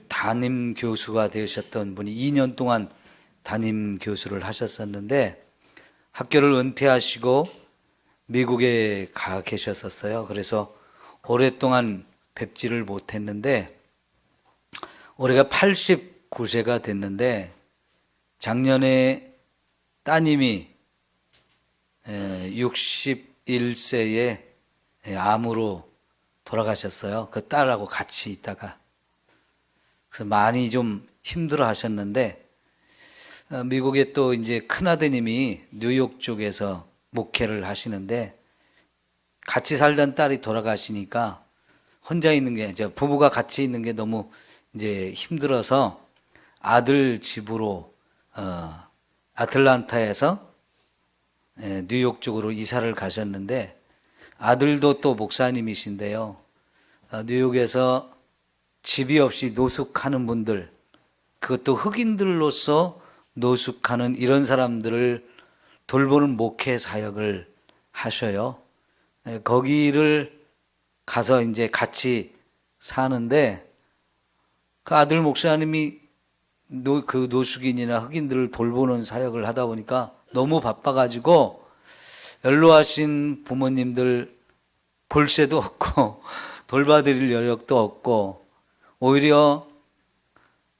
담임 교수가 되셨던 분이 2년 동안 담임 교수를 하셨었는데 학교를 은퇴하시고 미국에 가 계셨었어요. 그래서 오랫동안 뵙지를 못했는데 올해가 89세가 됐는데 작년에 따님이 61세에 암으로 돌아가셨어요. 그 딸하고 같이 있다가. 그래서 많이 좀 힘들어 하셨는데 미국에 또 이제 큰아드님이 뉴욕 쪽에서 목회를 하시는데 같이 살던 딸이 돌아가시니까 혼자 있는 게, 부부가 같이 있는 게 너무 이제 힘들어서 아들 집으로 아틀란타에서 뉴욕 쪽으로 이사를 가셨는데 아들도 또 목사님이신데요. 뉴욕에서 집이 없이 노숙하는 분들, 그것도 흑인들로서 노숙하는 이런 사람들을 돌보는 목회 사역을 하셔요. 거기를 가서 이제 같이 사는데 그 아들 목사님이 그 노숙인이나 흑인들을 돌보는 사역을 하다 보니까 너무 바빠가지고 연로하신 부모님들 볼 새도 없고 돌봐드릴 여력도 없고 오히려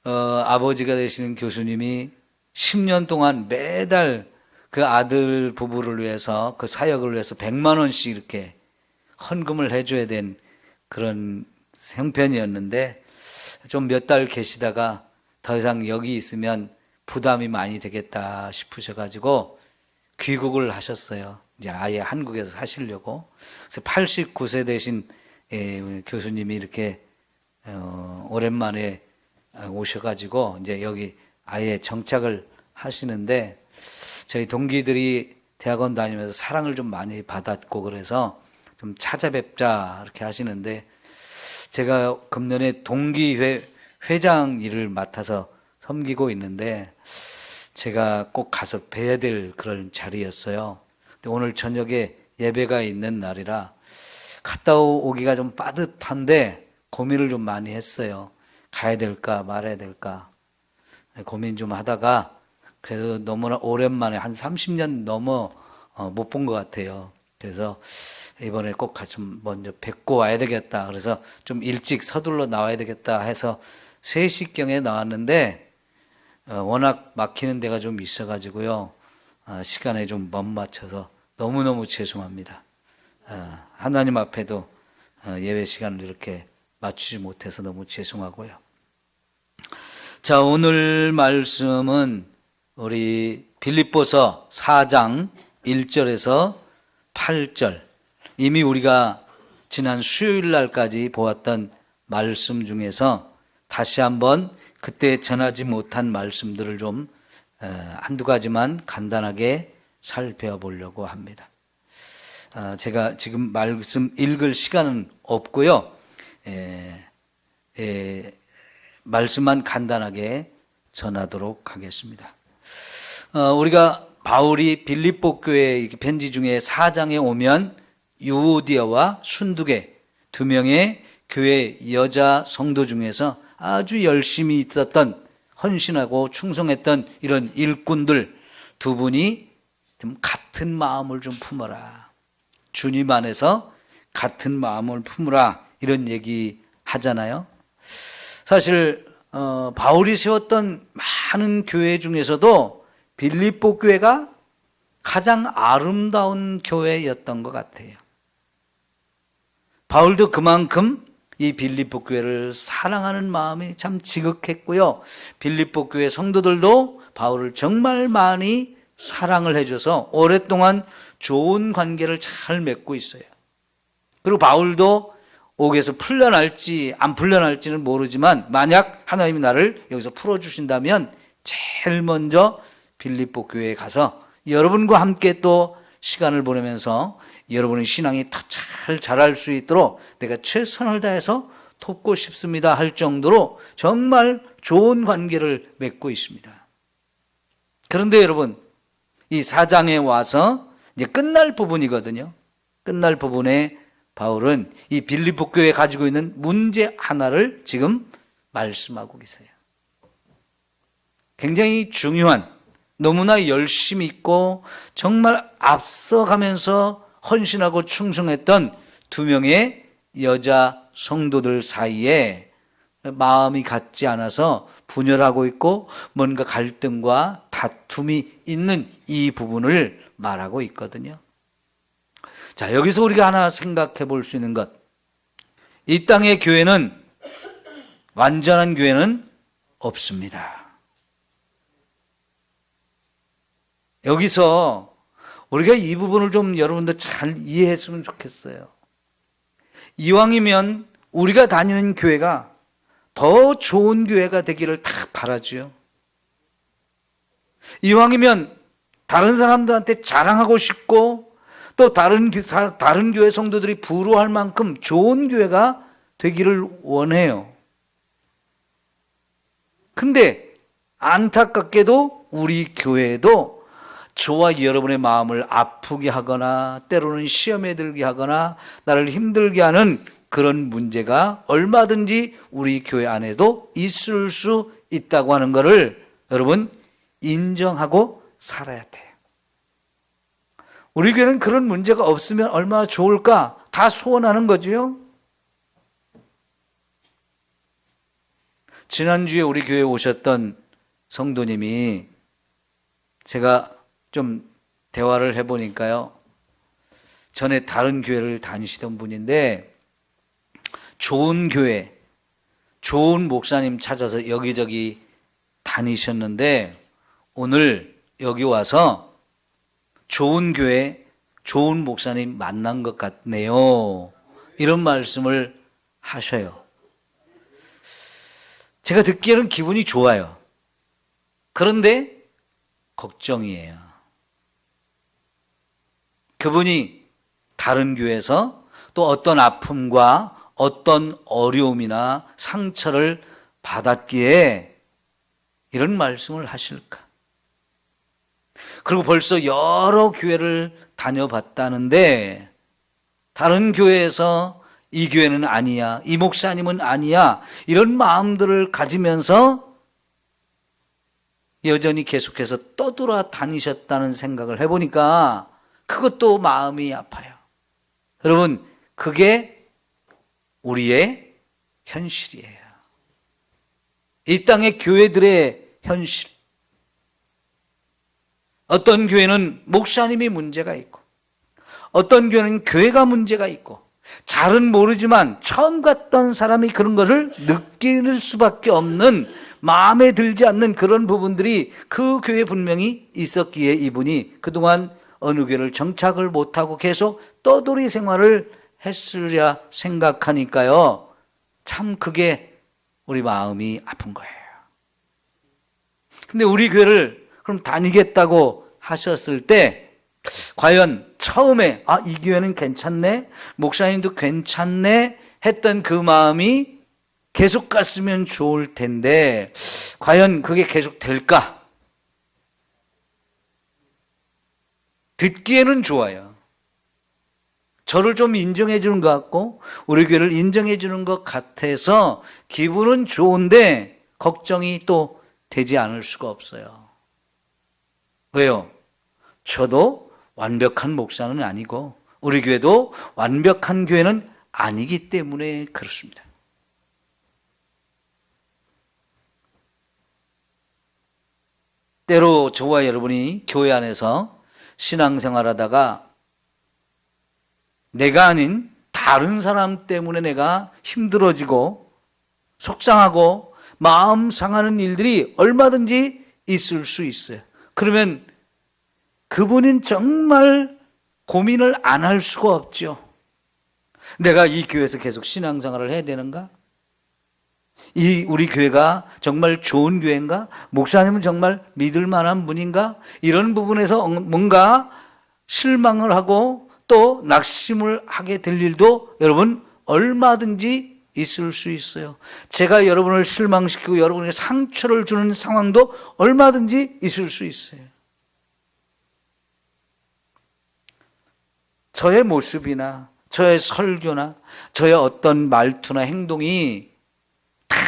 아버지가 되시는 교수님이 10년 동안 매달 그 아들 부부를 위해서 그 사역을 위해서 100만 원씩 이렇게 헌금을 해줘야 된 그런 형편이었는데 좀 몇 달 계시다가 더 이상 여기 있으면 부담이 많이 되겠다 싶으셔가지고 귀국을 하셨어요. 이제 아예 한국에서 사시려고. 그래서 89세 되신 교수님이 이렇게 오랜만에 오셔가지고 이제 여기 아예 정착을 하시는데 저희 동기들이 대학원 다니면서 사랑을 좀 많이 받았고 그래서 좀 찾아뵙자 이렇게 하시는데 제가 금년에 동기회 회장 일을 맡아서 섬기고 있는데 제가 꼭 가서 뵈야 될 그런 자리였어요. 근데 오늘 저녁에 예배가 있는 날이라 갔다 오기가 좀 빠듯한데 고민을 좀 많이 했어요. 가야 될까 말아야 될까 고민 좀 하다가 그래도 너무나 오랜만에 한 30년 넘어 못 본 것 같아요. 그래서 이번에 꼭 같이 먼저 뵙고 와야 되겠다. 그래서 좀 일찍 서둘러 나와야 되겠다 해서 3시경에 나왔는데 워낙 막히는 데가 좀 있어가지고요. 시간에 좀 못 맞춰서 너무너무 죄송합니다. 하나님 앞에도 예배 시간을 이렇게 맞추지 못해서 너무 죄송하고요. 자, 오늘 말씀은 우리 빌립보서 4장 1절에서 8절, 이미 우리가 지난 수요일 날까지 보았던 말씀 중에서 다시 한번 그때 전하지 못한 말씀들을 좀 한두 가지만 간단하게 살펴보려고 합니다. 제가 지금 말씀 읽을 시간은 없고요. 말씀만 간단하게 전하도록 하겠습니다. 우리가 바울이 빌립보 교회 편지 중에 4장에 오면 유오디아와 순두계 2명의 교회 여자 성도 중에서 아주 열심히 있었던 헌신하고 충성했던 이런 일꾼들 2분이 좀 같은 마음을 좀 품어라. 주님 안에서 같은 마음을 품으라. 이런 얘기 하잖아요. 사실 바울이 세웠던 많은 교회 중에서도 빌립보 교회가 가장 아름다운 교회였던 것 같아요. 바울도 그만큼 이 빌립보 교회를 사랑하는 마음이 참 지극했고요. 빌립보 교회 성도들도 바울을 정말 많이 사랑을 해줘서 오랫동안 좋은 관계를 잘 맺고 있어요. 그리고 바울도 옥에서 풀려날지 안 풀려날지는 모르지만 만약 하나님이 나를 여기서 풀어주신다면 제일 먼저 빌립보 교회에 가서 여러분과 함께 또 시간을 보내면서 여러분의 신앙이 더 잘 자랄 수 있도록 내가 최선을 다해서 돕고 싶습니다 할 정도로 정말 좋은 관계를 맺고 있습니다. 그런데 여러분, 이 4장에 와서 이제 끝날 부분이거든요. 끝날 부분에 바울은 이 빌립보 교회에 가지고 있는 문제 하나를 지금 말씀하고 계세요. 굉장히 중요한, 너무나 열심 있고 정말 앞서가면서 헌신하고 충성했던 두 명의 여자 성도들 사이에 마음이 같지 않아서 분열하고 있고 뭔가 갈등과 다툼이 있는 이 부분을 말하고 있거든요. 자, 여기서 우리가 하나 생각해 볼 수 있는 것, 이 땅의 교회는, 완전한 교회는 없습니다. 여기서 우리가 이 부분을 좀 여러분들 잘 이해했으면 좋겠어요. 이왕이면 우리가 다니는 교회가 더 좋은 교회가 되기를 다 바라죠. 이왕이면 다른 사람들한테 자랑하고 싶고 또 다른 교회 성도들이 부러워할 만큼 좋은 교회가 되기를 원해요. 근데 안타깝게도 우리 교회에도 저와 여러분의 마음을 아프게 하거나 때로는 시험에 들게 하거나 나를 힘들게 하는 그런 문제가 얼마든지 우리 교회 안에도 있을 수 있다고 하는 것을 여러분 인정하고 살아야 돼요. 우리 교회는 그런 문제가 없으면 얼마나 좋을까 다 소원하는 거죠. 지난주에 우리 교회에 오셨던 성도님이 제가 좀 대화를 해보니까요, 전에 다른 교회를 다니시던 분인데 좋은 교회, 좋은 목사님 찾아서 여기저기 다니셨는데 오늘 여기 와서 좋은 교회, 좋은 목사님 만난 것 같네요, 이런 말씀을 하셔요. 제가 듣기에는 기분이 좋아요. 그런데 걱정이에요. 그분이 다른 교회에서 또 어떤 아픔과 어떤 어려움이나 상처를 받았기에 이런 말씀을 하실까? 그리고 벌써 여러 교회를 다녀봤다는데 다른 교회에서 이 교회는 아니야, 이 목사님은 아니야, 이런 마음들을 가지면서 여전히 계속해서 떠돌아 다니셨다는 생각을 해보니까 그것도 마음이 아파요. 여러분, 그게 우리의 현실이에요. 이 땅의 교회들의 현실. 어떤 교회는 목사님이 문제가 있고 어떤 교회는 교회가 문제가 있고 잘은 모르지만 처음 갔던 사람이 그런 것을 느낄 수밖에 없는, 마음에 들지 않는 그런 부분들이 그 교회에 분명히 있었기에 이분이 그동안 어느 교회를 정착을 못하고 계속 떠돌이 생활을 했으리라 생각하니까요, 참 그게 우리 마음이 아픈 거예요. 근데 우리 교회를 그럼 다니겠다고 하셨을 때 과연 처음에 이 교회는 괜찮네, 목사님도 괜찮네 했던 그 마음이 계속 갔으면 좋을 텐데 과연 그게 계속 될까? 듣기에는 좋아요. 저를 좀 인정해 주는 것 같고 우리 교회를 인정해 주는 것 같아서 기분은 좋은데 걱정이 또 되지 않을 수가 없어요. 왜요? 저도 완벽한 목사는 아니고 우리 교회도 완벽한 교회는 아니기 때문에 그렇습니다. 때로 저와 여러분이 교회 안에서 신앙생활하다가 내가 아닌 다른 사람 때문에 내가 힘들어지고 속상하고 마음 상하는 일들이 얼마든지 있을 수 있어요. 그러면 그분은 정말 고민을 안 할 수가 없죠. 내가 이 교회에서 계속 신앙생활을 해야 되는가? 우리 교회가 정말 좋은 교회인가? 목사님은 정말 믿을 만한 분인가? 이런 부분에서 뭔가 실망을 하고 또 낙심을 하게 될 일도 여러분 얼마든지 있을 수 있어요. 제가 여러분을 실망시키고 여러분에게 상처를 주는 상황도 얼마든지 있을 수 있어요. 저의 모습이나 저의 설교나 저의 어떤 말투나 행동이 다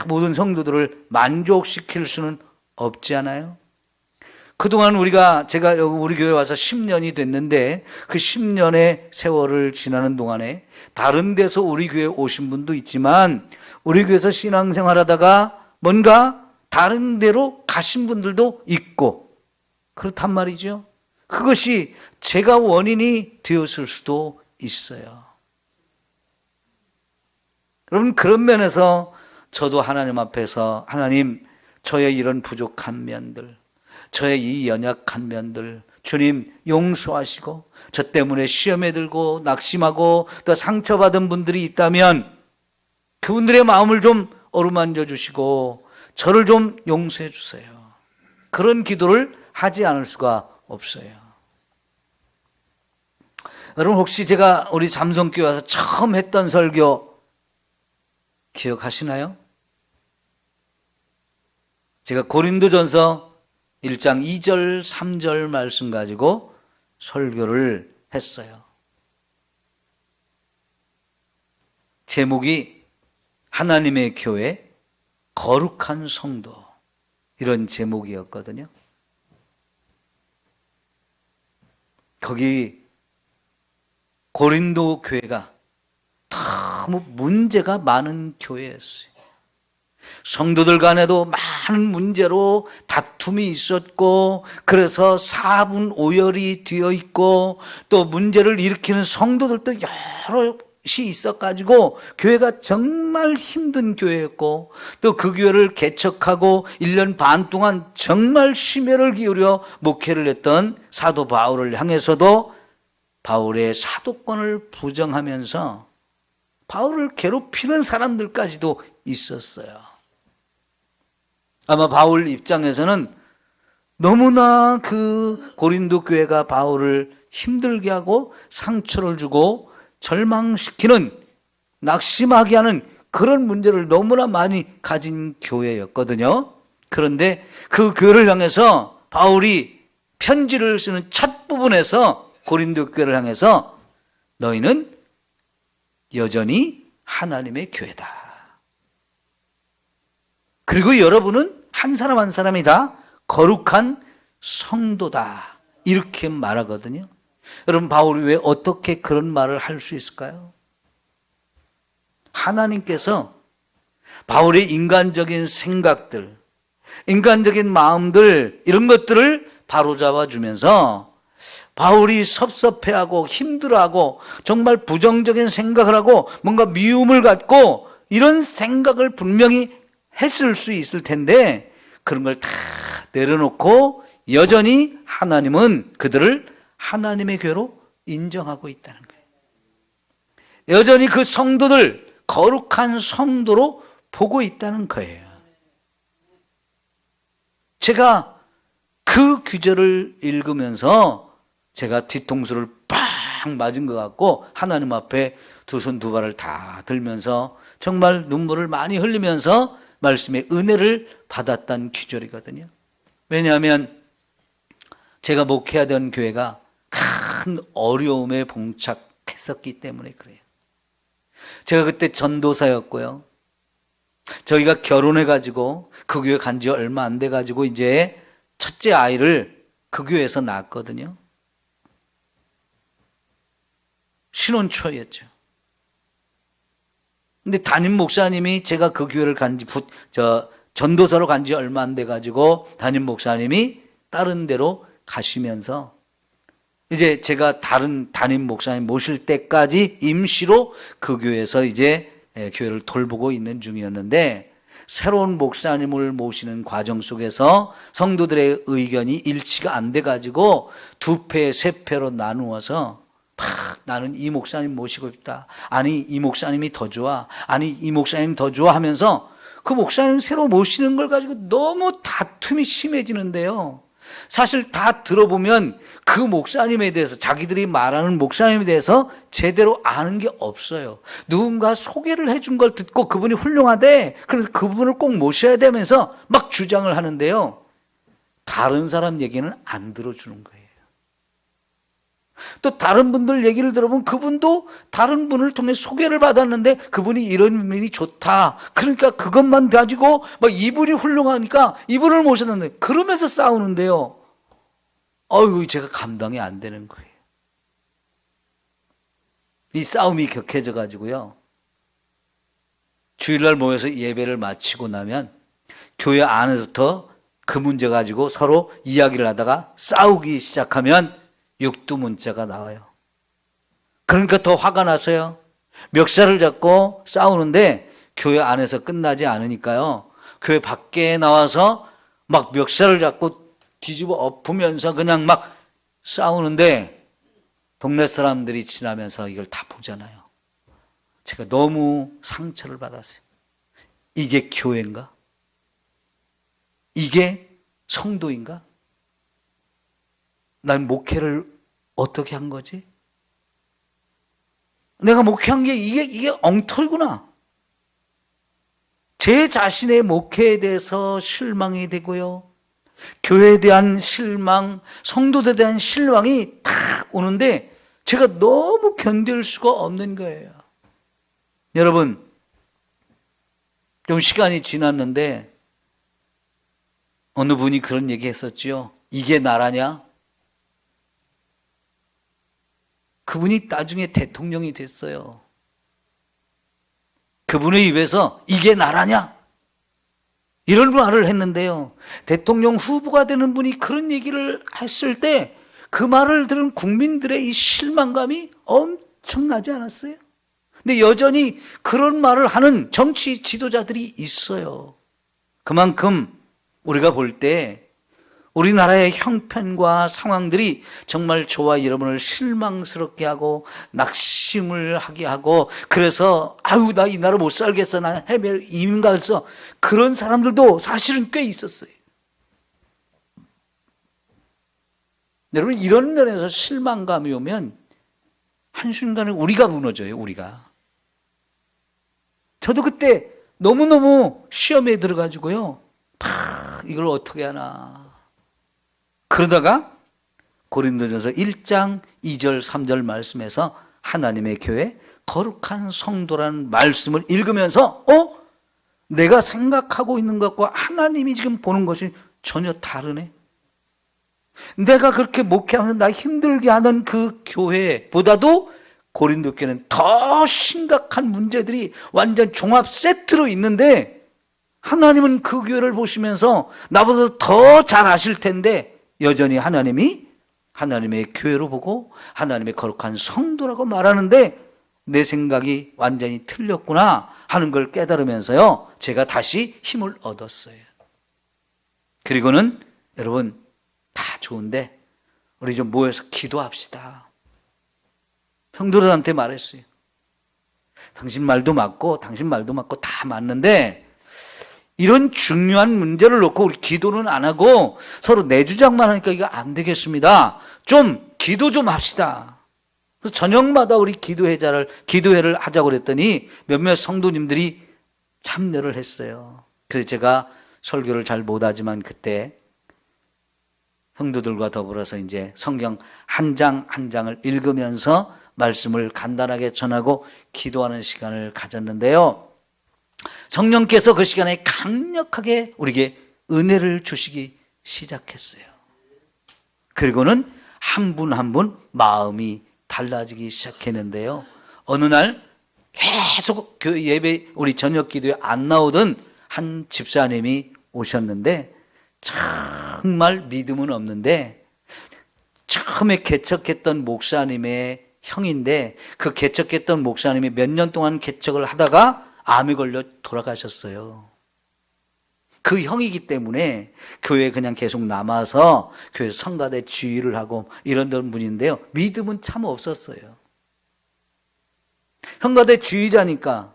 모든 성도들을 만족시킬 수는 없지 않아요? 그동안 제가 우리 교회 와서 10년이 됐는데 그 10년의 세월을 지나는 동안에 다른 데서 우리 교회 오신 분도 있지만 우리 교회에서 신앙생활 하다가 뭔가 다른 데로 가신 분들도 있고 그렇단 말이죠. 그것이 제가 원인이 되었을 수도 있어요. 여러분, 그런 면에서 저도 하나님 앞에서 하나님, 저의 이런 부족한 면들, 저의 이 연약한 면들 주님 용서하시고, 저 때문에 시험에 들고 낙심하고 또 상처받은 분들이 있다면 그분들의 마음을 좀 어루만져 주시고 저를 좀 용서해 주세요. 그런 기도를 하지 않을 수가 없어요. 여러분, 혹시 제가 우리 삼성교회 와서 처음 했던 설교 기억하시나요? 제가 고린도전서 1장 2절 3절 말씀 가지고 설교를 했어요. 제목이 하나님의 교회 거룩한 성도, 이런 제목이었거든요. 거기 고린도 교회가 너무 문제가 많은 교회였어요. 성도들 간에도 많은 문제로 다툼이 있었고, 그래서 사분 오열이 되어 있고, 또 문제를 일으키는 성도들도 여럿이 있어가지고 교회가 정말 힘든 교회였고, 또 그 교회를 개척하고 1년 반 동안 정말 심혈을 기울여 목회를 했던 사도 바울을 향해서도 바울의 사도권을 부정하면서 바울을 괴롭히는 사람들까지도 있었어요. 아마 바울 입장에서는 너무나 그 고린도 교회가 바울을 힘들게 하고 상처를 주고 절망시키는, 낙심하게 하는 그런 문제를 너무나 많이 가진 교회였거든요. 그런데 그 교회를 향해서 바울이 편지를 쓰는 첫 부분에서 고린도 교회를 향해서 너희는 여전히 하나님의 교회다. 그리고 여러분은 한 사람 한 사람이 다 거룩한 성도다, 이렇게 말하거든요. 여러분, 바울이 왜 어떻게 그런 말을 할 수 있을까요? 하나님께서 바울의 인간적인 생각들, 인간적인 마음들, 이런 것들을 바로잡아 주면서 바울이 섭섭해하고 힘들어하고 정말 부정적인 생각을 하고 뭔가 미움을 갖고 이런 생각을 분명히 했을 수 있을 텐데 그런 걸 다 내려놓고 여전히 하나님은 그들을 하나님의 교회로 인정하고 있다는 거예요. 여전히 그 성도들 거룩한 성도로 보고 있다는 거예요. 제가 그 구절을 읽으면서 제가 뒤통수를 빵 맞은 것 같고 하나님 앞에 두 손 두 발을 다 들면서 정말 눈물을 많이 흘리면서 말씀의 은혜를 받았던 구절이거든요. 왜냐하면 제가 목회하던 교회가 큰 어려움에 봉착했었기 때문에 그래요. 제가 그때 전도사였고요. 저희가 결혼해가지고 그 교회 간 지 얼마 안 돼가지고 이제 첫째 아이를 그 교회에서 낳았거든요. 신혼초였죠. 근데 담임 목사님이 제가 그 교회를 전도사로 간 지 얼마 안 돼가지고 담임 목사님이 다른 데로 가시면서 이제 제가 다른 담임 목사님 모실 때까지 임시로 그 교회에서 이제 교회를 돌보고 있는 중이었는데 새로운 목사님을 모시는 과정 속에서 성도들의 의견이 일치가 안 돼가지고 두 패, 세 패로 나누어서 나는 이 목사님 모시고 싶다. 아니, 이 목사님이 더 좋아. 아니, 이 목사님 더 좋아 하면서 그 목사님 새로 모시는 걸 가지고 너무 다툼이 심해지는데요. 사실 다 들어보면 그 목사님에 대해서, 자기들이 말하는 목사님에 대해서 제대로 아는 게 없어요. 누군가 소개를 해준 걸 듣고 그분이 훌륭하대. 그래서 그분을 꼭 모셔야 되면서 막 주장을 하는데요. 다른 사람 얘기는 안 들어주는 거예요. 또 다른 분들 얘기를 들어보면 그분도 다른 분을 통해 소개를 받았는데 그분이 이런 면이 좋다. 그러니까 그것만 가지고 막 이분이 훌륭하니까 이분을 모셨는데 그러면서 싸우는데요. 제가 감당이 안 되는 거예요. 이 싸움이 격해져 가지고요. 주일날 모여서 예배를 마치고 나면 교회 안에서부터 그 문제 가지고 서로 이야기를 하다가 싸우기 시작하면 육두문자가 나와요. 그러니까 더 화가 나서요. 멱살을 잡고 싸우는데 교회 안에서 끝나지 않으니까요. 교회 밖에 나와서 막 멱살을 잡고 뒤집어 엎으면서 그냥 막 싸우는데 동네 사람들이 지나면서 이걸 다 보잖아요. 제가 너무 상처를 받았어요. 이게 교회인가? 이게 성도인가? 난 목회를 어떻게 한 거지? 내가 목회한 게 이게 엉터리구나. 제 자신의 목회에 대해서 실망이 되고요. 교회에 대한 실망, 성도들에 대한 실망이 탁 오는데 제가 너무 견딜 수가 없는 거예요. 여러분, 좀 시간이 지났는데 어느 분이 그런 얘기 했었지요. 이게 나라냐? 그분이 나중에 대통령이 됐어요. 그분의 입에서 이게 나라냐? 이런 말을 했는데요. 대통령 후보가 되는 분이 그런 얘기를 했을 때 그 말을 들은 국민들의 이 실망감이 엄청나지 않았어요? 근데 여전히 그런 말을 하는 정치 지도자들이 있어요. 그만큼 우리가 볼 때 우리나라의 형편과 상황들이 정말 저와 여러분을 실망스럽게 하고 낙심을 하게 하고 그래서 나 이 나라 못 살겠어. 나 해외 이민 가서 그런 사람들도 사실은 꽤 있었어요. 여러분 이런 면에서 실망감이 오면 한순간에 우리가 무너져요. 우리가. 저도 그때 너무너무 시험에 들어가지고요. 이걸 어떻게 하나. 그러다가 고린도전서 1장 2절 3절 말씀에서 하나님의 교회 거룩한 성도라는 말씀을 읽으면서 내가 생각하고 있는 것과 하나님이 지금 보는 것이 전혀 다르네. 내가 그렇게 목회하면서 나 힘들게 하는 그 교회보다도 고린도 교회는 더 심각한 문제들이 완전 종합 세트로 있는데 하나님은 그 교회를 보시면서 나보다 더 잘 아실 텐데 여전히 하나님이 하나님의 교회로 보고 하나님의 거룩한 성도라고 말하는데 내 생각이 완전히 틀렸구나 하는 걸 깨달으면서요. 제가 다시 힘을 얻었어요. 그리고는 여러분 다 좋은데 우리 좀 모여서 기도합시다. 성도들한테 말했어요. 당신 말도 맞고 다 맞는데 이런 중요한 문제를 놓고 우리 기도는 안 하고 서로 내 주장만 하니까 이거 안 되겠습니다. 좀 기도 좀 합시다. 그래서 저녁마다 우리 기도회를 하자고 그랬더니 몇몇 성도님들이 참여를 했어요. 그래서 제가 설교를 잘 못하지만 그때 성도들과 더불어서 이제 성경 한 장 한 장을 읽으면서 말씀을 간단하게 전하고 기도하는 시간을 가졌는데요. 성령께서 그 시간에 강력하게 우리에게 은혜를 주시기 시작했어요. 그리고는 한 분 한 분 마음이 달라지기 시작했는데요. 어느 날 계속 예배 우리 저녁 기도에 안 나오던 한 집사님이 오셨는데 정말 믿음은 없는데 처음에 개척했던 목사님의 형인데 그 개척했던 목사님이 몇 년 동안 개척을 하다가 암에 걸려 돌아가셨어요. 그 형이기 때문에 교회에 그냥 계속 남아서 교회 성가대 주의를 하고 이런 분인데요. 믿음은 참 없었어요. 성가대 주의자니까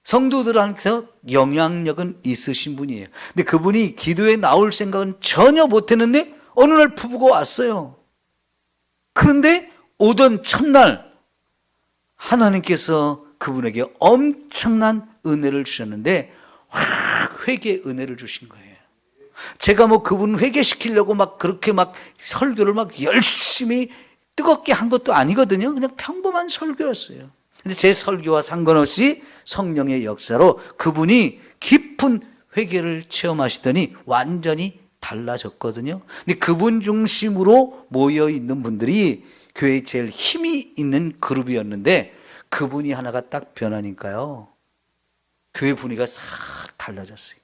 성도들한테서 영향력은 있으신 분이에요. 근데 그분이 기도에 나올 생각은 전혀 못했는데 어느 날 부부가 왔어요. 그런데 오던 첫날 하나님께서 그분에게 엄청난 은혜를 주셨는데 확 회개 은혜를 주신 거예요. 제가 그분 회개시키려고 그렇게 설교를 열심히 뜨겁게 한 것도 아니거든요. 그냥 평범한 설교였어요. 근데 제 설교와 상관없이 성령의 역사로 그분이 깊은 회개를 체험하시더니 완전히 달라졌거든요. 근데 그분 중심으로 모여 있는 분들이 교회에 제일 힘이 있는 그룹이었는데 그분이 하나가 딱 변하니까요, 교회 분위기가 싹 달라졌어요.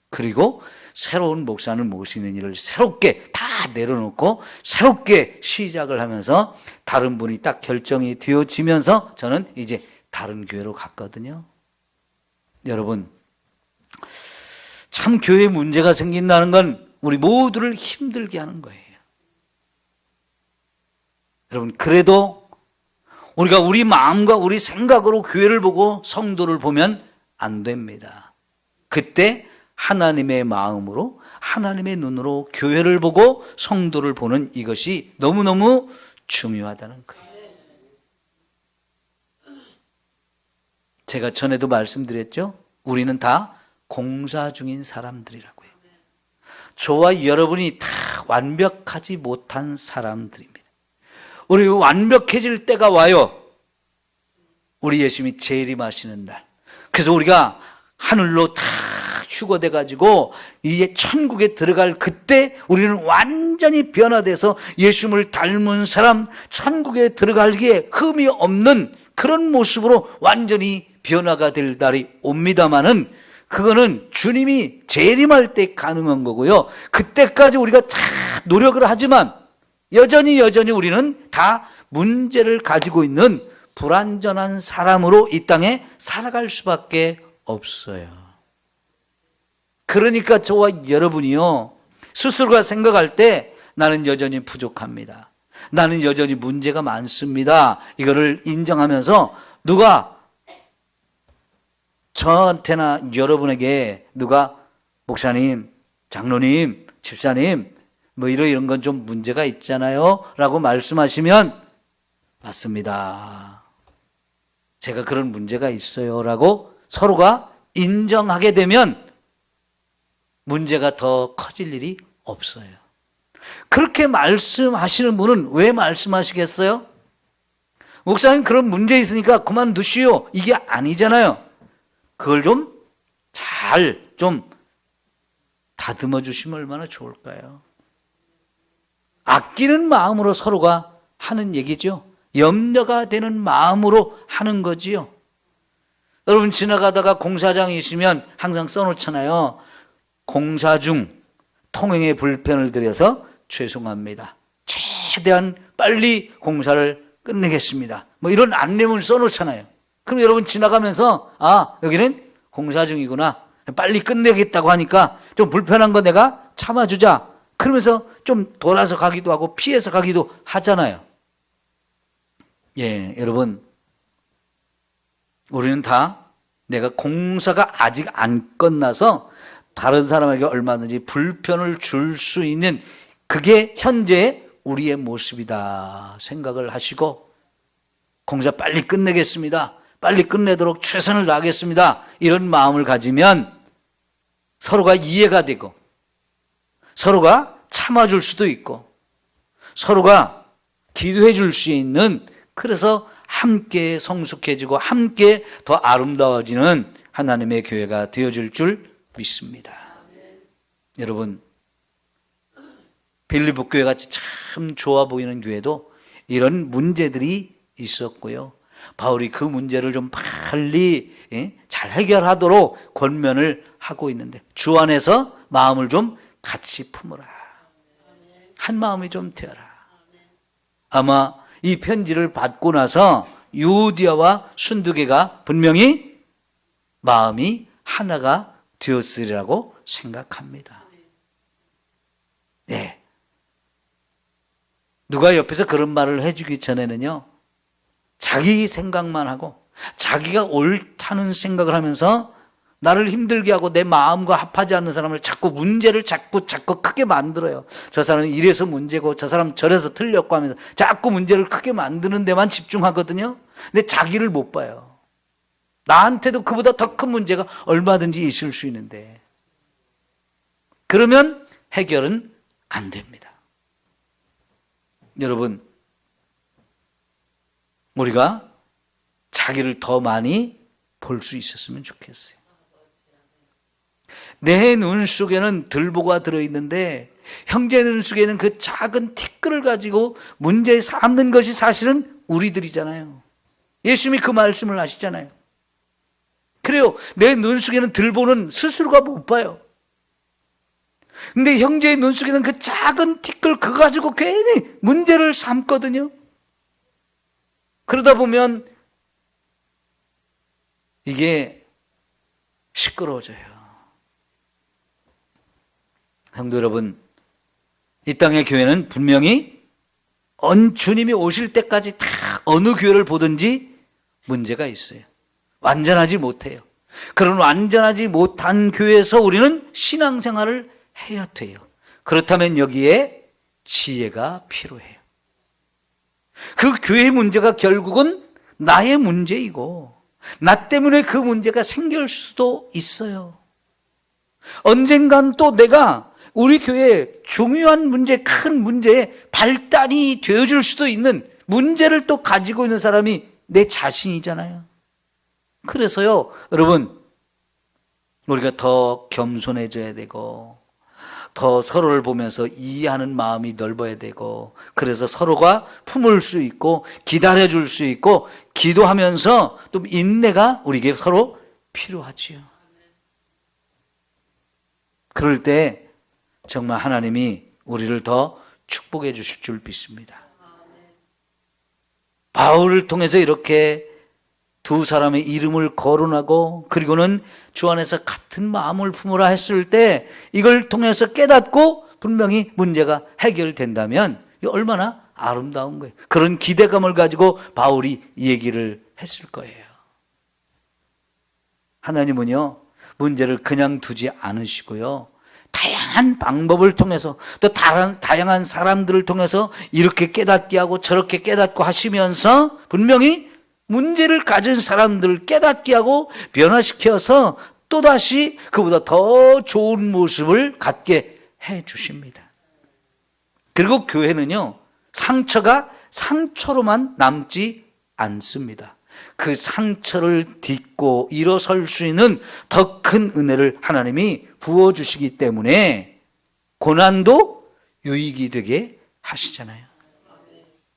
그리고 새로운 목사를 모시는 일을 새롭게 다 내려놓고 새롭게 시작을 하면서 다른 분이 딱 결정이 되어지면서 저는 이제 다른 교회로 갔거든요. 여러분, 참 교회에 문제가 생긴다는 건 우리 모두를 힘들게 하는 거예요. 여러분, 그래도 우리가 우리 마음과 우리 생각으로 교회를 보고 성도를 보면 안 됩니다. 그때 하나님의 마음으로, 하나님의 눈으로 교회를 보고 성도를 보는 이것이 너무너무 중요하다는 거예요. 제가 전에도 말씀드렸죠? 우리는 다 공사 중인 사람들이라고요. 저와 여러분이 다 완벽하지 못한 사람들입니다. 우리 완벽해질 때가 와요. 우리 예수님이 재림하시는 날. 그래서 우리가 하늘로 다 휴거돼 가지고 이제 천국에 들어갈 그때 우리는 완전히 변화돼서 예수님을 닮은 사람, 천국에 들어갈기에 흠이 없는 그런 모습으로 완전히 변화가 될 날이 옵니다마는 그거는 주님이 재림할 때 가능한 거고요. 그때까지 우리가 다 노력을 하지만 여전히 우리는 다 문제를 가지고 있는 불완전한 사람으로 이 땅에 살아갈 수밖에 없어요. 그러니까 저와 여러분이요, 스스로가 생각할 때 나는 여전히 부족합니다. 나는 여전히 문제가 많습니다. 이거를 인정하면서 누가 저한테나 여러분에게 누가 목사님, 장로님, 집사님 뭐 이런 건 좀 문제가 있잖아요 라고 말씀하시면 맞습니다. 제가 그런 문제가 있어요 라고 서로가 인정하게 되면 문제가 더 커질 일이 없어요. 그렇게 말씀하시는 분은 왜 말씀하시겠어요? 목사님 그런 문제 있으니까 그만두시오, 이게 아니잖아요. 그걸 좀 다듬어 주시면 얼마나 좋을까요? 아끼는 마음으로 서로가 하는 얘기죠. 염려가 되는 마음으로 하는 거지요. 여러분, 지나가다가 공사장이시면 항상 써놓잖아요. 공사 중 통행에 불편을 드려서 죄송합니다. 최대한 빨리 공사를 끝내겠습니다. 뭐 이런 안내문 써놓잖아요. 그럼 여러분 지나가면서 여기는 공사 중이구나, 빨리 끝내겠다고 하니까 좀 불편한 거 내가 참아주자, 그러면서 좀 돌아서 가기도 하고 피해서 가기도 하잖아요. 예, 여러분, 우리는 다 내가 공사가 아직 안 끝나서 다른 사람에게 얼마든지 불편을 줄 수 있는 그게 현재 우리의 모습이다 생각을 하시고, 공사 빨리 끝내겠습니다, 빨리 끝내도록 최선을 다하겠습니다, 이런 마음을 가지면 서로가 이해가 되고 서로가 참아줄 수도 있고 서로가 기도해 줄 수 있는, 그래서 함께 성숙해지고 함께 더 아름다워지는 하나님의 교회가 되어질 줄 믿습니다. 여러분, 빌립보 교회 같이 참 좋아 보이는 교회도 이런 문제들이 있었고요. 바울이 그 문제를 좀 빨리 잘 해결하도록 권면을 하고 있는데, 주 안에서 마음을 좀 같이 품으라, 한 마음이 좀 되어라. 아마 이 편지를 받고 나서 유오디아와 순두계가 분명히 마음이 하나가 되었으리라고 생각합니다. 네. 누가 옆에서 그런 말을 해주기 전에는요, 자기 생각만 하고 자기가 옳다는 생각을 하면서 나를 힘들게 하고 내 마음과 합하지 않는 사람을 자꾸 문제를 자꾸 크게 만들어요. 저 사람은 이래서 문제고 저 사람 저래서 틀렸고 하면서 자꾸 문제를 크게 만드는 데만 집중하거든요. 근데 자기를 못 봐요. 나한테도 그보다 더 큰 문제가 얼마든지 있을 수 있는데, 그러면 해결은 안 됩니다. 여러분, 우리가 자기를 더 많이 볼 수 있었으면 좋겠어요. 내 눈 속에는 들보가 들어있는데 형제 눈 속에는 그 작은 티끌을 가지고 문제 삼는 것이 사실은 우리들이잖아요. 예수님이 그 말씀을 하시잖아요. 그래요. 내 눈 속에는 들보는 스스로가 못 봐요. 근데 형제의 눈 속에는 그 작은 티끌 그거 가지고 괜히 문제를 삼거든요. 그러다 보면 이게 시끄러워져요. 성도 여러분, 이 땅의 교회는 분명히 주님이 오실 때까지 다 어느 교회를 보든지 문제가 있어요. 완전하지 못해요. 그런 완전하지 못한 교회에서 우리는 신앙생활을 해야 돼요. 그렇다면 여기에 지혜가 필요해요. 그 교회의 문제가 결국은 나의 문제이고 나 때문에 그 문제가 생길 수도 있어요. 언젠간 또 내가 우리 교회의 중요한 문제, 큰 문제에 발단이 되어줄 수도 있는 문제를 또 가지고 있는 사람이 내 자신이잖아요. 그래서요, 여러분, 우리가 더 겸손해져야 되고 더 서로를 보면서 이해하는 마음이 넓어야 되고, 그래서 서로가 품을 수 있고 기다려줄 수 있고 기도하면서 또 인내가 우리에게 서로 필요하지요. 그럴 때 정말 하나님이 우리를 더 축복해 주실 줄 믿습니다. 바울을 통해서 이렇게 두 사람의 이름을 거론하고 그리고는 주 안에서 같은 마음을 품으라 했을 때 이걸 통해서 깨닫고 분명히 문제가 해결된다면 이게 얼마나 아름다운 거예요. 그런 기대감을 가지고 바울이 이 얘기를 했을 거예요. 하나님은요, 문제를 그냥 두지 않으시고요, 다양한 방법을 통해서 또 다양한 사람들을 통해서 이렇게 깨닫게 하고 저렇게 깨닫고 하시면서 분명히 문제를 가진 사람들을 깨닫게 하고 변화시켜서 또다시 그보다 더 좋은 모습을 갖게 해 주십니다. 그리고 교회는요, 상처가 상처로만 남지 않습니다. 그 상처를 딛고 일어설 수 있는 더 큰 은혜를 하나님이 부어주시기 때문에 고난도 유익이 되게 하시잖아요.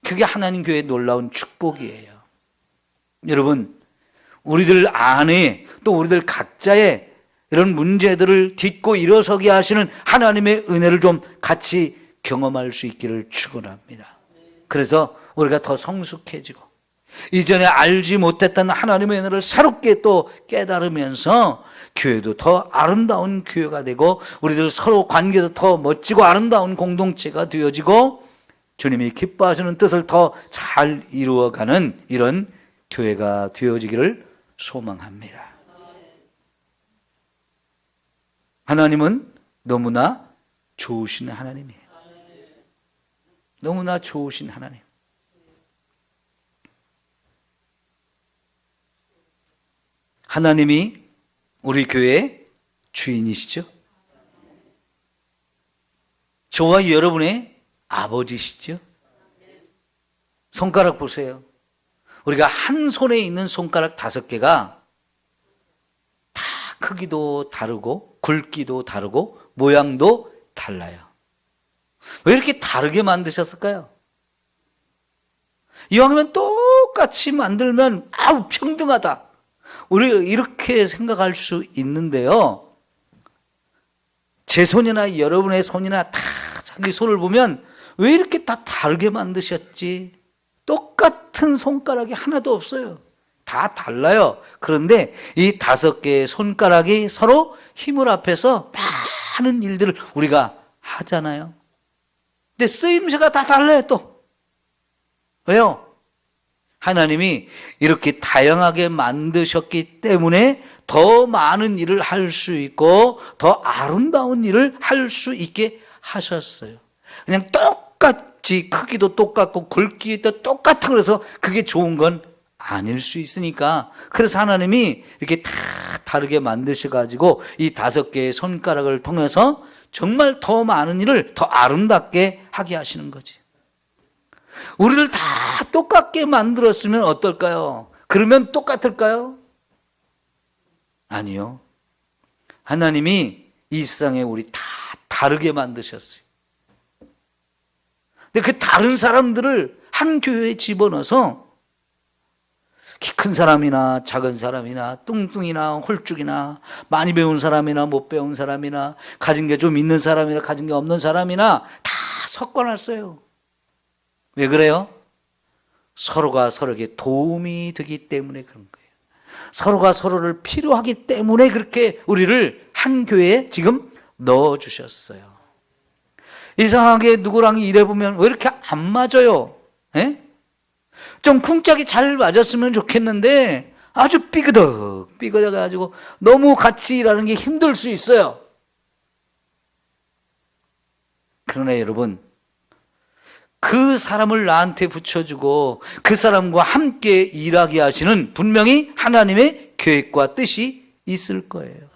그게 하나님 교회의 놀라운 축복이에요. 여러분, 우리들 안에 또 우리들 각자의 이런 문제들을 딛고 일어서게 하시는 하나님의 은혜를 좀 같이 경험할 수 있기를 축원합니다. 그래서 우리가 더 성숙해지고 이전에 알지 못했던 하나님의 은혜를 새롭게 또 깨달으면서 교회도 더 아름다운 교회가 되고 우리들 서로 관계도 더 멋지고 아름다운 공동체가 되어지고 주님이 기뻐하시는 뜻을 더 잘 이루어가는 이런 교회가 되어지기를 소망합니다. 하나님은 너무나 좋으신 하나님이에요. 너무나 좋으신 하나님. 하나님이 우리 교회의 주인이시죠? 저와 여러분의 아버지시죠? 손가락 보세요. 우리가 한 손에 있는 손가락 5개가 다 크기도 다르고 굵기도 다르고 모양도 달라요. 왜 이렇게 다르게 만드셨을까요? 이왕이면 똑같이 만들면 아우 평등하다. 우리가 이렇게 생각할 수 있는데요, 제 손이나 여러분의 손이나 다 자기 손을 보면 왜 이렇게 다 다르게 만드셨지? 똑같은 손가락이 하나도 없어요. 다 달라요. 그런데 이 5개의 손가락이 서로 힘을 합해서 많은 일들을 우리가 하잖아요. 근데 쓰임새가 다 달라요, 또. 왜요? 하나님이 이렇게 다양하게 만드셨기 때문에 더 많은 일을 할 수 있고 더 아름다운 일을 할 수 있게 하셨어요. 그냥 똑같이 크기도 똑같고 굵기도 똑같아 그래서 그게 좋은 건 아닐 수 있으니까, 그래서 하나님이 이렇게 다 다르게 만드셔가지고 이 5개의 손가락을 통해서 정말 더 많은 일을 더 아름답게 하게 하시는 거지. 우리를 다 똑같게 만들었으면 어떨까요? 그러면 똑같을까요? 아니요. 하나님이 이 세상에 우리 다 다르게 만드셨어요. 근데 그 다른 사람들을 한 교회에 집어넣어서 키 큰 사람이나 작은 사람이나 뚱뚱이나 홀쭉이나 많이 배운 사람이나 못 배운 사람이나 가진 게 좀 있는 사람이나 가진 게 없는 사람이나 다 섞어놨어요. 왜 그래요? 서로가 서로에게 도움이 되기 때문에 그런 거예요. 서로가 서로를 필요하기 때문에 그렇게 우리를 한 교회에 지금 넣어주셨어요. 이상하게 누구랑 일해보면 왜 이렇게 안 맞아요? 에? 좀 쿵짝이 잘 맞았으면 좋겠는데 아주 삐그덕가지고 너무 같이 일하는 게 힘들 수 있어요. 그러나 여러분, 그 사람을 나한테 붙여주고 그 사람과 함께 일하게 하시는 분명히 하나님의 계획과 뜻이 있을 거예요.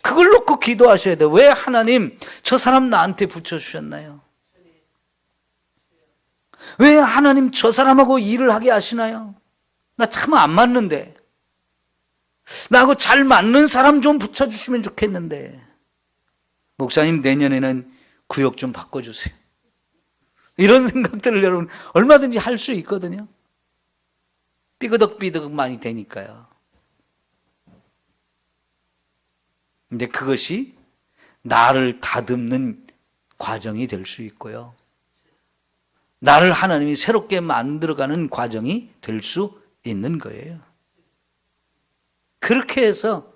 그걸 놓고 기도하셔야 돼요. 왜 하나님 저 사람 나한테 붙여주셨나요? 왜 하나님 저 사람하고 일을 하게 하시나요? 나 참 안 맞는데. 나하고 잘 맞는 사람 좀 붙여주시면 좋겠는데. 목사님 내년에는 구역 좀 바꿔주세요. 이런 생각들을 여러분 얼마든지 할 수 있거든요. 삐그덕 많이 되니까요. 근데 그것이 나를 다듬는 과정이 될 수 있고요. 나를 하나님이 새롭게 만들어가는 과정이 될 수 있는 거예요. 그렇게 해서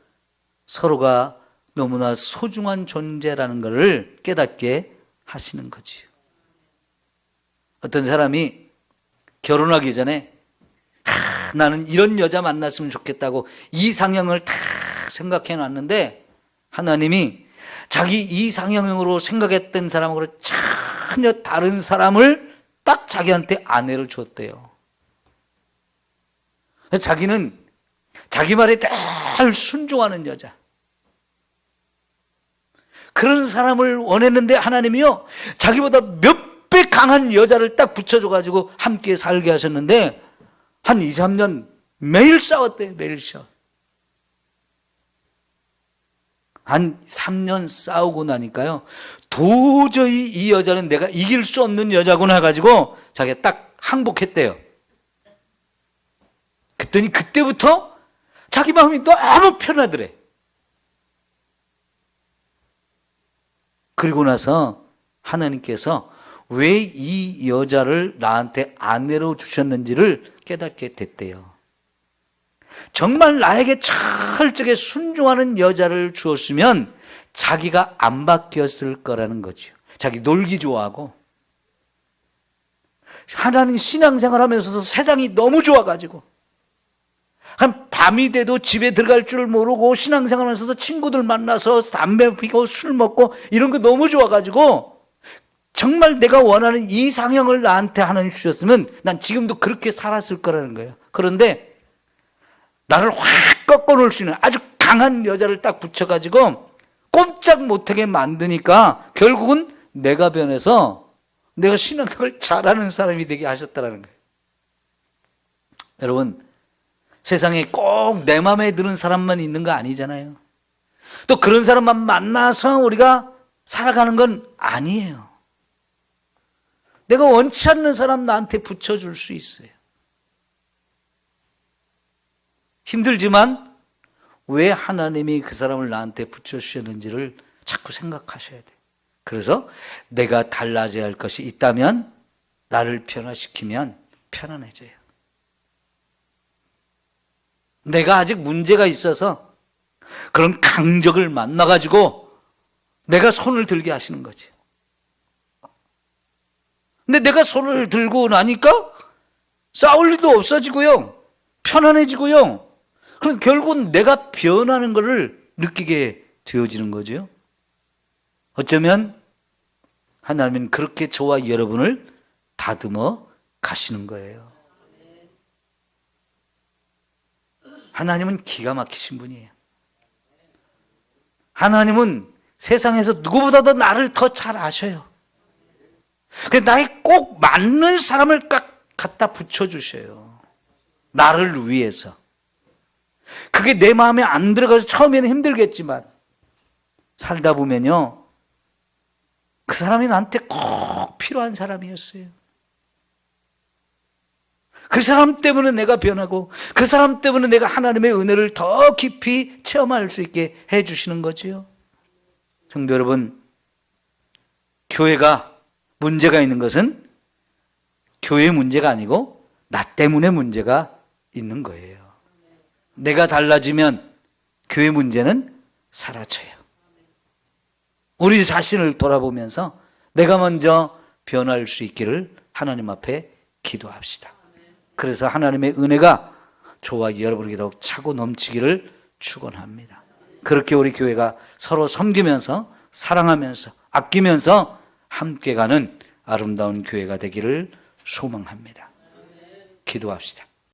서로가 너무나 소중한 존재라는 것을 깨닫게 하시는 거지요. 어떤 사람이 결혼하기 전에 나는 이런 여자 만났으면 좋겠다고 이상형을 다 생각해 놨는데 하나님이 자기 이상형으로 생각했던 사람하고 전혀 다른 사람을 딱 자기한테 아내를 줬대요. 자기는 자기 말에 늘 순종하는 여자, 그런 사람을 원했는데 하나님이요 자기보다 몇 배 강한 여자를 딱 붙여줘가지고 함께 살게 하셨는데 한 2, 3년 매일 싸웠대요. 매일 싸워. 한 3년 싸우고 나니까요 도저히 이 여자는 내가 이길 수 없는 여자구나 해가지고 자기가 딱 항복했대요. 그랬더니 그때부터 자기 마음이 너무 편하더래. 그리고 나서 하나님께서 왜 이 여자를 나한테 아내로 주셨는지를 깨닫게 됐대요. 정말 나에게 철저하게 순종하는 여자를 주었으면 자기가 안 바뀌었을 거라는 거죠. 자기 놀기 좋아하고 하나님 신앙생활 하면서도 세상이 너무 좋아가지고 한 밤이 돼도 집에 들어갈 줄 모르고 신앙생활 하면서도 친구들 만나서 담배 피고 술 먹고 이런 거 너무 좋아가지고 정말 내가 원하는 이상형을 나한테 하나님 주셨으면 난 지금도 그렇게 살았을 거라는 거예요. 그런데 나를 확 꺾어놓을 수 있는 아주 강한 여자를 딱 붙여가지고 꼼짝 못하게 만드니까 결국은 내가 변해서 내가 신앙생활을 잘하는 사람이 되게 하셨다는 거예요. 여러분, 세상에 꼭 내 마음에 드는 사람만 있는 거 아니잖아요. 또 그런 사람만 만나서 우리가 살아가는 건 아니에요. 내가 원치 않는 사람 나한테 붙여줄 수 있어요. 힘들지만 왜 하나님이 그 사람을 나한테 붙여주셨는지를 자꾸 생각하셔야 돼요. 그래서 내가 달라져야 할 것이 있다면 나를 변화시키면 편안해져요. 내가 아직 문제가 있어서 그런 강적을 만나가지고 내가 손을 들게 하시는 거지. 근데 내가 손을 들고 나니까 싸울 일도 없어지고요. 편안해지고요. 그래서 결국은 내가 변하는 것을 느끼게 되어지는 거죠. 어쩌면 하나님은 그렇게 저와 여러분을 다듬어 가시는 거예요. 하나님은 기가 막히신 분이에요. 하나님은 세상에서 누구보다도 나를 더 잘 아셔요. 나에 꼭 맞는 사람을 딱 갖다 붙여주셔요. 나를 위해서. 그게 내 마음에 안 들어가서 처음에는 힘들겠지만 살다 보면요, 그 사람이 나한테 꼭 필요한 사람이었어요. 그 사람 때문에 내가 변하고 그 사람 때문에 내가 하나님의 은혜를 더 깊이 체험할 수 있게 해주시는 거지요. 성도 여러분, 교회가 문제가 있는 것은 교회의 문제가 아니고 나 때문에 문제가 있는 거예요. 내가 달라지면 교회 문제는 사라져요. 우리 자신을 돌아보면서 내가 먼저 변할 수 있기를 하나님 앞에 기도합시다. 그래서 하나님의 은혜가 저와 여러분에게 더욱 차고 넘치기를 축원합니다. 그렇게 우리 교회가 서로 섬기면서 사랑하면서 아끼면서 함께 가는 아름다운 교회가 되기를 소망합니다. 기도합시다.